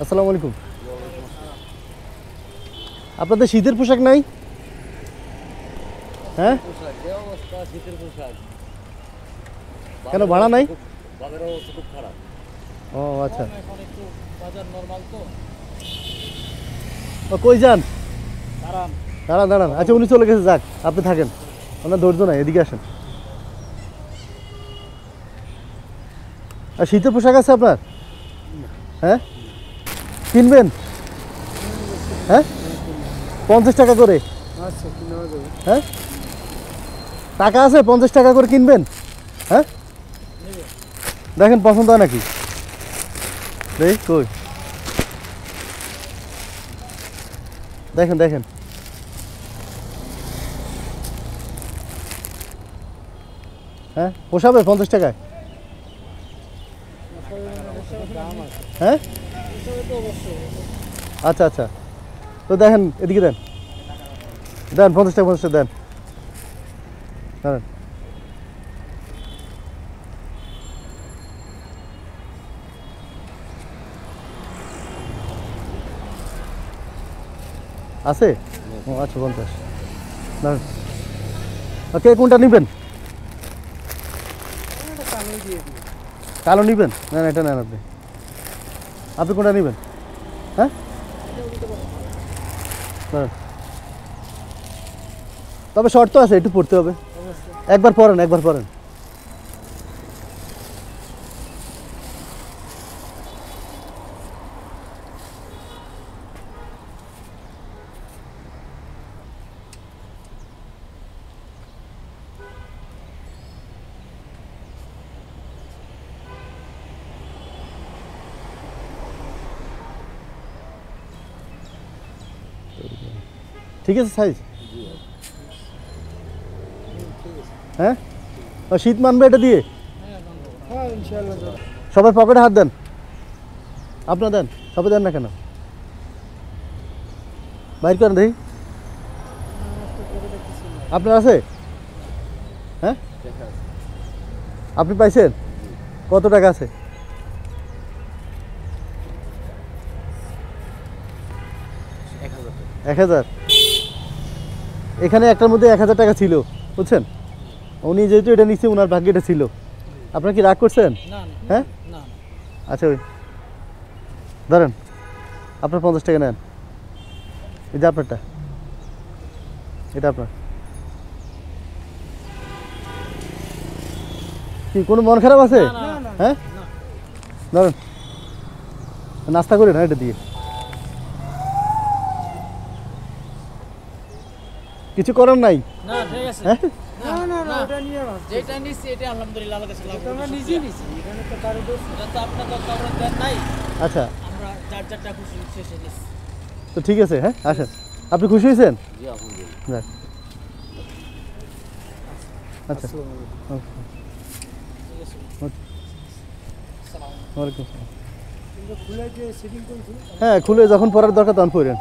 আসসালামু আলাইকুম। আপনাদের শীতের পোশাক নাই? হ্যাঁ, কেন ভাড়া নাই? ও আচ্ছা, ও কই যান? দাঁড়ান দাঁড়ান, আচ্ছা উনি চলে গেছে, যাক আপনি থাকেন, ওনার ধৈর্য নাই, এদিকে আসেন। আর শীতের পোশাক আছে আপনার? হ্যাঁ, কিনবেন? হ্যাঁ, 50 টাকা করে। হ্যাঁ, টাকা আছে, 50 টাকা করে কিনবেন? হ্যাঁ, দেখেন পছন্দ হয় নাকি? দেখ কই, দেখেন দেখেন, হ্যাঁ পোষাবে 50 টাকায়? হ্যাঁ, আচ্ছা আচ্ছা, তো দেখেন এদিকে দেন, দেন 50 টাকা, 50 টাকা দেন। হ্যাঁ, আছে? ও আচ্ছা 50 না, ওকে কোনটা নেবেন? কালো নেবেন? না না, এটা নেন আপনি, আপনি কোনটা নেবেন? হ্যাঁ, তবে শর্ত আছে, একটু পড়তে হবে, একবার পড়েন, একবার পড়েন। ঠিক আছে সাইজ? হ্যাঁ, ও শীত মানবে এটা দিয়ে? সবাই পকেটে হাত দেন, আপনার দেন, সবাই দেন না কেন? বাইর করেন দেখি, আপনার আছে? হ্যাঁ, আপনি পাইছেন? কত টাকা আছে? 1000? এখানে একটার মধ্যে 1000 টাকা ছিল, বুঝছেন? উনি যেহেতু এটা নিচ্ছে, ওনার ভাগ্যে এটা ছিল। আপনার কি রাগ করছেন? হ্যাঁ, আচ্ছা ওই ধরেন, আপনার 50 টাকা নেন, এই যে আপনারটা, এটা আপনার। কি কোনো মন খারাপ আছে? হ্যাঁ, ধরেন, নাস্তা করে না এটা দিয়ে, কিছু করার নাই। হ্যাঁ, আচ্ছা তো ঠিক আছে, হ্যাঁ আসেন। আপনি খুশি হয়েছেন? যাক, আচ্ছা ওয়ালাইকুম আসসালাম। হ্যাঁ, খুলে যখন পড়ার দরকার তখন পড়েন।